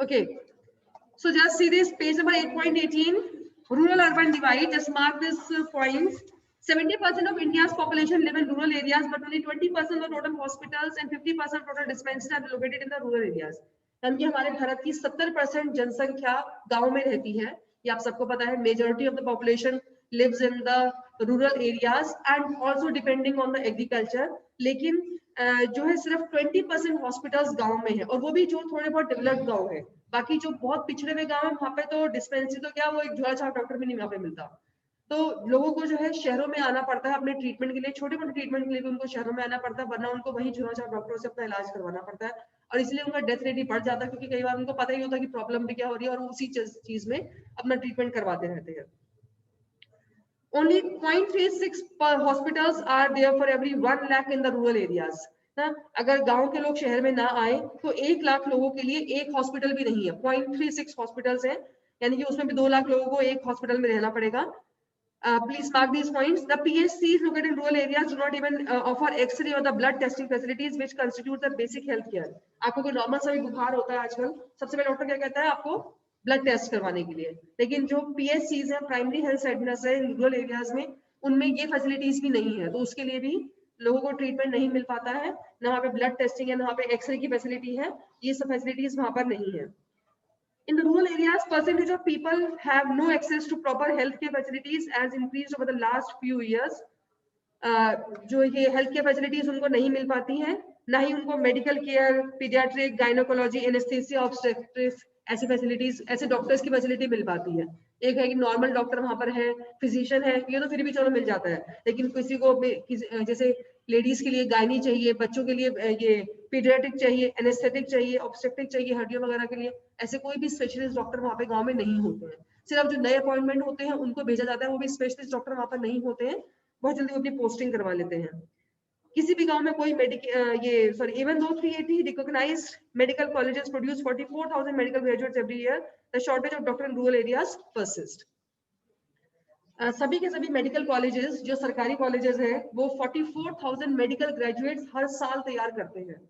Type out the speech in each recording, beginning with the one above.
Okay, so just see this page number 8.18, rural urban divide. Just mark this points. 70% of India's population live in rural areas, but only 20% of total hospitals and 50% of total dispensaries are located in the rural areas. यानी कि हमारे भारत की 70% जनसंख्या गांव में रहती है, ये आप सबको पता है. Majority of the population lives in the rural areas and also depending on the agriculture. लेकिन जो है सिर्फ 20% हॉस्पिटल्स गांव में है, और वो भी जो थोड़े बहुत डेवलप्ड गांव है. बाकी जो बहुत पिछड़े हुए गांव है वहां पे तो डिस्पेंसरी तो क्या, वो एक झोला छाप डॉक्टर भी नहीं वहां पे मिलता. तो लोगों को जो है शहरों में आना पड़ता है अपने ट्रीटमेंट के लिए, छोटे मोटे ट्रीटमेंट के लिए भी उनको शहरों में आना पड़ता है, वरना उनको वही झोला छाप डॉक्टरों से अपना इलाज करवाना पड़ता है. और इसलिए उनका डेथ रेट ही बढ़ जाता है, क्योंकि कई बार उनको पता ही होता है कि प्रॉब्लम भी क्या हो रही है और उसी चीज में अपना ट्रीटमेंट करवाते रहते हैं. Only 0.36 hospitals are there for every 1 lakh in the rural areas. ना, अगर गांव के लोग शहर में ना आए तो 1 लाख लोगों के लिए एक हॉस्पिटल भी नहीं है. 0.36 हॉस्पिटल्स हैं, यानी कि उसमें भी 2 लाख लोगों को एक हॉस्पिटल में रहना पड़ेगा. Please mark these points. The PHCs located in rural areas do not even offer X-ray or the blood testing facilities, which constitute the basic health care. आपको कोई नॉर्मल सा भी बुखार होता है आजकल, सबसे पहले डॉक्टर क्या कहता है, आपको ब्लड टेस्ट करवाने के लिए. लेकिन जो PHCs हैं, प्राइमरी हेल्थ सेंटर्स है रूरल एरियाज में, उनमें ये फैसिलिटीज भी नहीं है. तो उसके लिए भी लोगों को ट्रीटमेंट नहीं मिल पाता है. ना वहाँ पे ब्लड टेस्टिंग है, ना वहाँ पे एक्सरे की फैसिलिटी है. ये सब फैसिलिटीज वहाँ पर नहीं है. In the rural areas, percentage of people have no access to proper healthcare facilities as increased over the last few years. जो ये हेल्थ केयर फैसिलिटीज उनको नहीं मिल पाती हैं, ना ही उनको medical care, paediatric, gynaecology, anaesthesia, obstetrics ऐसी फैसिलिटीज, ऐसे डॉक्टर्स की फैसिलिटी मिल पाती है. एक है कि नॉर्मल डॉक्टर वहां पर है, फिजिशियन है, ये तो फिर भी चलो मिल जाता है. लेकिन किसी को जैसे लेडीज के लिए गायनी चाहिए, बच्चों के लिए ये पीडियाट्रिक चाहिए, एनेस्थेटिक चाहिए, ऑब्स्टेट्रिक चाहिए, हड्डियों वगैरह के लिए, ऐसे कोई भी स्पेशलिस्ट डॉक्टर वहाँ पे गाँव में नहीं होते हैं. सिर्फ जो नए अपॉइंटमेंट होते हैं उनको भेजा जाता है, वो भी स्पेशलिस्ट डॉक्टर वहाँ पर नहीं होते हैं, बहुत जल्दी अपनी पोस्टिंग करवा लेते हैं. किसी भी गांव में कोई even though 380 recognized medical colleges produce 44,000 medical graduates every year, the shortage of doctor in rural areas persist. सभी के सभी मेडिकल कॉलेजेस जो सरकारी कॉलेजेस हैं, वो 44,000 मेडिकल ग्रेजुएट्स हर साल तैयार करते हैं.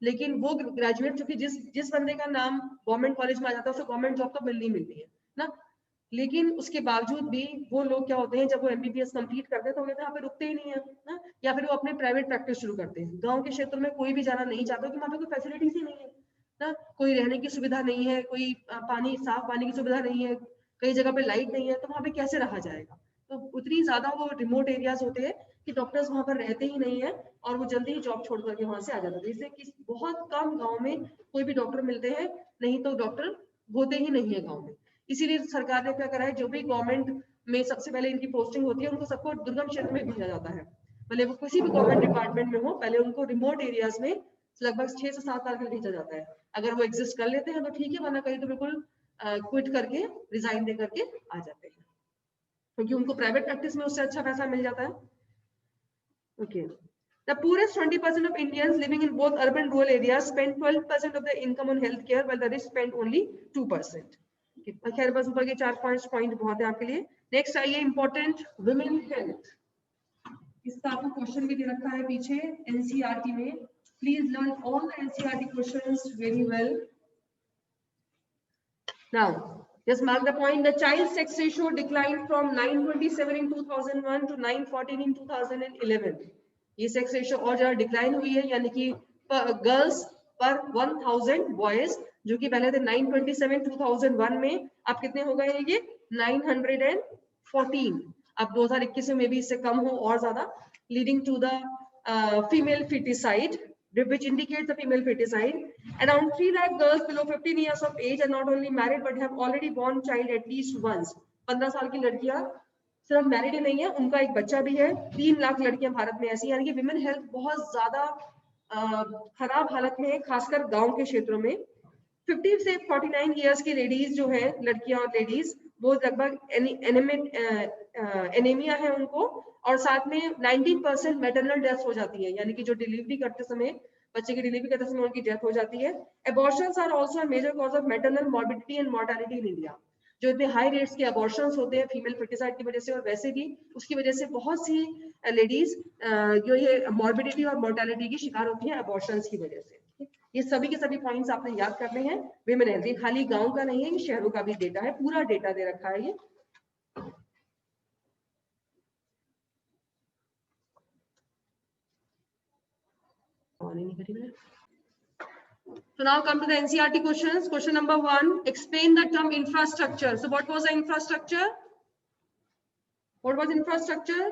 लेकिन वो ग्रेजुएट जो कि जिस बंदे का नाम गवर्नमेंट कॉलेज में आ जाता है, उसे गवर्नमेंट जॉब तो मिलनी मिलती है ना. लेकिन उसके बावजूद भी वो लोग क्या होते हैं, जब वो MBBS कंप्लीट करते हैं तो वो यहाँ पे रुकते ही नहीं है ना, या फिर वो अपने प्राइवेट प्रैक्टिस शुरू करते हैं. गांव के क्षेत्र में कोई भी जाना नहीं चाहता, कि वहाँ पे कोई फैसिलिटीज ही नहीं है ना, कोई रहने की सुविधा नहीं है, कोई साफ पानी की सुविधा नहीं है, कई जगह पे लाइट नहीं है, तो वहाँ पे कैसे रहा जाएगा. तो उतनी ज्यादा वो रिमोट एरियाज होते हैं कि डॉक्टर्स वहाँ पर रहते ही नहीं है, और वो जल्दी ही जॉब छोड़ करके वहां से आ जाते हैं. इससे कि बहुत कम गाँव में कोई भी डॉक्टर मिलते हैं, नहीं तो डॉक्टर होते ही नहीं है गाँव में. इसीलिए सरकार ने क्या करा है, जो भी गवर्नमेंट में सबसे पहले इनकी पोस्टिंग होती है, उनको सबको दुर्गम क्षेत्र में भेजा जाता है. भले वो किसी भी गवर्नमेंट डिपार्टमेंट में हो, पहले उनको रिमोट एरियाज में लगभग 6 से 7 साल के लिए भेजा जाता है. अगर वो एग्जिस्ट कर लेते हैं तो ठीक है, वरना कहीं तो बिल्कुल क्विट करके, रिजाइन दे करके आ जाते हैं, क्योंकि उनको प्राइवेट प्रैक्टिस में उससे अच्छा पैसा मिल जाता है. Okay. The poorest 20% of Indians living in both urban and rural areas spend 12% of their income on healthcare, while the rich spend only 2%. खैर बस ऊपर के 4 पॉइंट बहुत है आपके लिए. नेक्स्ट आइए, इंपॉर्टेंट वुमेन हेल्थ. इसका आपको क्वेश्चन भी दे रखा है पीछे NCERT में. Please learn all the NCERT questions very well. Now just mark the point. The child sex ratio declined from 927 in 2001 to 914 in 2011. ये सेक्स रेशियो और ज्यादा डिक्लाइन हुई है, यानी कि गर्ल्स पर 1000 बॉयज, जो कि पहले थे 927 2001 में, अब कितने हो गए हैं ये 914. अब 2021 में भी इससे कम हो और ज्यादा, leading to the female feticide, which indicates the female feticide. Around 3 lakh girls below 15 years of age are not only married but have already born child at least once. 15 साल की लड़कियां सिर्फ मैरिड ही नहीं है, उनका एक बच्चा भी है. 3 लाख लड़कियां भारत में ऐसी, यानी कि विमेन हेल्थ बहुत ज्यादा खराब हालत में है, खासकर गांव के क्षेत्रों में. 50 से 49 इयर्स की लेडीज जो है, लड़कियां और लेडीज, वो लगभग एनीमिया है उनको, और साथ में 19% मैटरनल डेथ हो जाती है, यानी कि जो डिलीवरी करते समय, बच्चे की डिलीवरी करते समय उनकी डेथ हो जाती है. Abortions are also a major cause of maternal morbidity and mortality in India. जो इतने हाई रेट्स के अबॉर्शंस होते हैं फीमेल फर्टिसाइड की वजह से, और वैसे भी उसकी वजह से बहुत सी लेडीज जो ये मॉर्बिडिटी और मोर्टेलिटी की शिकार होती हैं अबॉर्शंस की वजह से. ये सभी के सभी पॉइंट्स आपने याद करने हैं। विमेन हेल्थ, ये खाली गांव का नहीं है, ये शहरों का भी डेटा है, पूरा डेटा दे रखा है ये। So now come to the NCERT questions. Question number 1, explain the term infrastructure. So what was the infrastructure? What was infrastructure?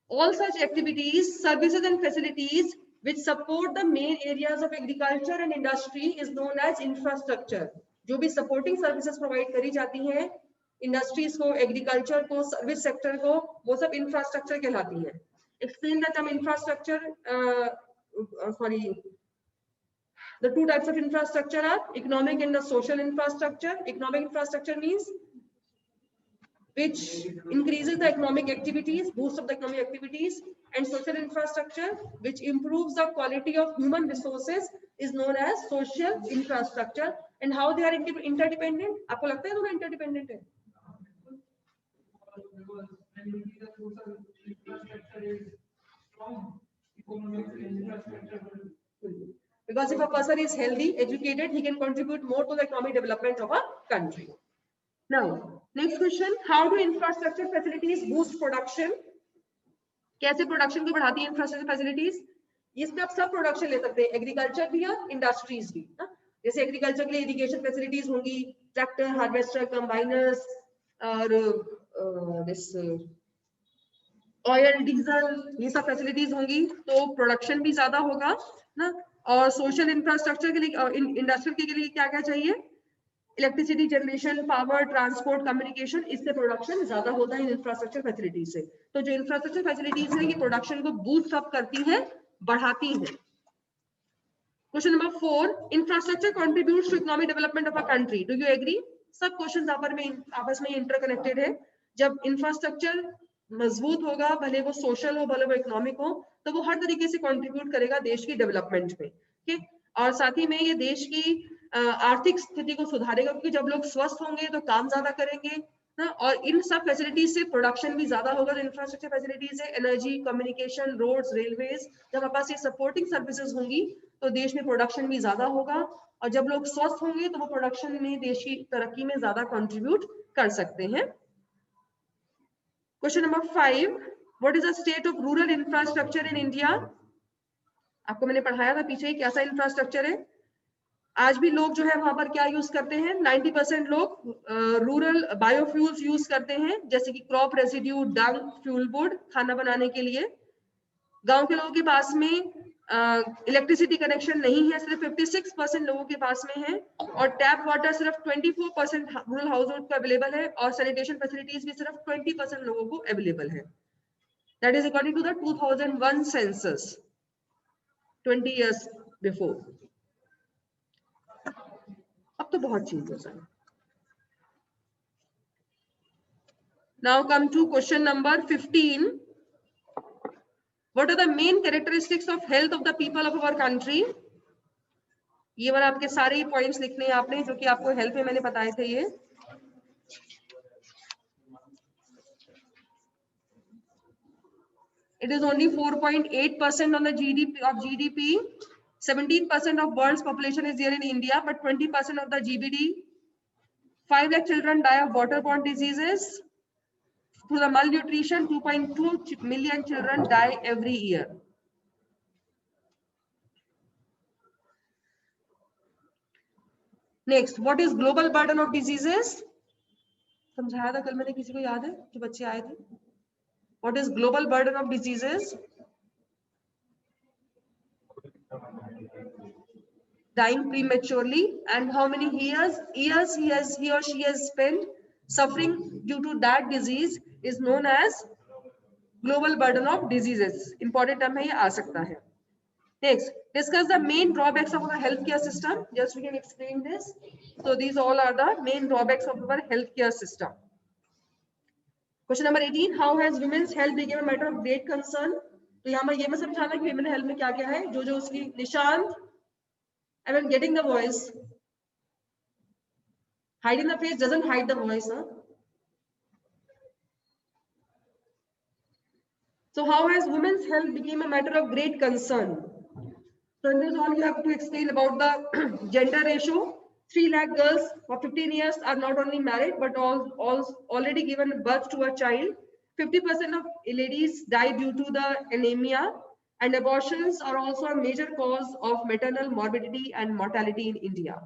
All such activities, services and facilities which support the main areas of agriculture and industry is known as infrastructure. जो भी supporting services provide करी जाती हैं industries को, agriculture को, service sector को, वो सब infrastructure कहलाती हैं. Explain the term infrastructure. The two types of infrastructure are economic and the social infrastructure. Economic infrastructure means which increases the economic activities, boosts up the economic activities, and social infrastructure which improves the quality of human resources is known as social infrastructure. And how they are interdependent? आपको लगता है दोनों interdependent है? Because if a person is healthy, educated, he can contribute more to the economic development of a country. Now, next question, how do infrastructure facilities boost production? कैसे production को बढ़ाती है infrastructure facilities? इसमें आप सब production ले सकते हैं, एग्रीकल्चर भी और इंडस्ट्रीज भी. जैसे एग्रीकल्चर के लिए इरिगेशन फैसिलिटीज होंगी, ट्रैक्टर, हार्वेस्टर, कंबाइनर्स और दिस ऑयल, डीजल, ये सब फैसिलिटीज होंगी, तो प्रोडक्शन भी ज्यादा होगा ना. और सोशल इंफ्रास्ट्रक्चर के लिए, इंडस्ट्रियल के लिए क्या क्या चाहिए? Electricity generation, power, transport, communication, इससे प्रोडक्शन ज्यादा होता है इंफ्रास्ट्रक्चर फैसिलिटी से. तो जो इंफ्रास्ट्रक्चर फैसिलिटीज है ये प्रोडक्शन को बूस्ट अप करती है, बढ़ाती है. Question number 4, infrastructure contributes to economic development of a country. Do you agree? सब क्वेश्चंस आपस में इंटरकनेक्टेड है. जब इंफ्रास्ट्रक्चर मजबूत होगा, भले वो सोशल हो, भले वो इकोनॉमिक हो, तो वो हर तरीके से कंट्रीब्यूट करेगा देश की डेवलपमेंट में. ठीक, और साथ ही में ये देश की आर्थिक स्थिति को सुधारेगा, क्योंकि जब लोग स्वस्थ होंगे तो काम ज्यादा करेंगे ना. और इन सब फैसिलिटीज से प्रोडक्शन भी ज्यादा होगा. तो इंफ्रास्ट्रक्चर फैसिलिटीज है एनर्जी, कम्युनिकेशन, रोड्स, रेलवेज, जब हमारे पास ये सपोर्टिंग सर्विसेज होंगी तो देश में प्रोडक्शन भी ज्यादा होगा. और जब लोग स्वस्थ होंगे तो वो प्रोडक्शन में, देश की तरक्की में ज्यादा कंट्रीब्यूट कर सकते हैं. Question number 5, what is the state of rural infrastructure in India? आपको मैंने पढ़ाया था पीछे कैसा इंफ्रास्ट्रक्चर है. आज भी लोग जो है वहां पर क्या यूज करते हैं? 90% लोग रूरल बायोफ्यूल्स यूज करते हैं, जैसे कि क्रॉप रेसिड्यू, डंग, फ्यूल वुड, खाना बनाने के लिए. गांव के लोगों के पास में इलेक्ट्रिसिटी कनेक्शन नहीं है, सिर्फ 56% लोगों के पास में है. और टैप वाटर सिर्फ 24% रूरल हाउस होल्ड को अवेलेबल है. और सैनिटेशन फैसिलिटीज भी सिर्फ 20% लोगों को अवेलेबल है. That is according to the 2001 census, 20 years before. अब तो बहुत चीज हो जाए. Now come to question number 15. What are the main characteristics of health of the people of our country? ये वाला आपके सारे ही पॉइंट्स लिखने हैं आपने, जो कि आपको हेल्थ में मैंने बताए थे. ये it is only 4.8% on the GDP. 17% of world's population is here in India, but 20% of the GDP. 5 lakh children die of waterborne diseases. Through the malnutrition, 2.2 million children die every year. Next, what is global burden of diseases? समझाया था कल मैंने, किसी को याद है जो बच्चे आए थे? What is global burden of diseases? Dying prematurely, and how many years he or she has spent suffering due to that disease is known as global burden of diseases. Important term है, ये आ सकता है. Next, discuss the main drawbacks of our healthcare system. Just we can explain this. So these all are the main drawbacks of our healthcare system. Question number 18, how has women's health become a matter of great concern? तो यहाँ पर ये मैं समझाना कि women health में क्या क्या है. जो उसकी Nishant, I am getting the voice. Hiding the face doesn't hide the voice, huh? So how has women's health become a matter of great concern? So in this all you have to explain about the gender ratio. 3 lakh girls for 15 years are not only married but all already given birth to a child. 50% of ladies die due to the anemia, and abortions are also a major cause of maternal morbidity and mortality in India.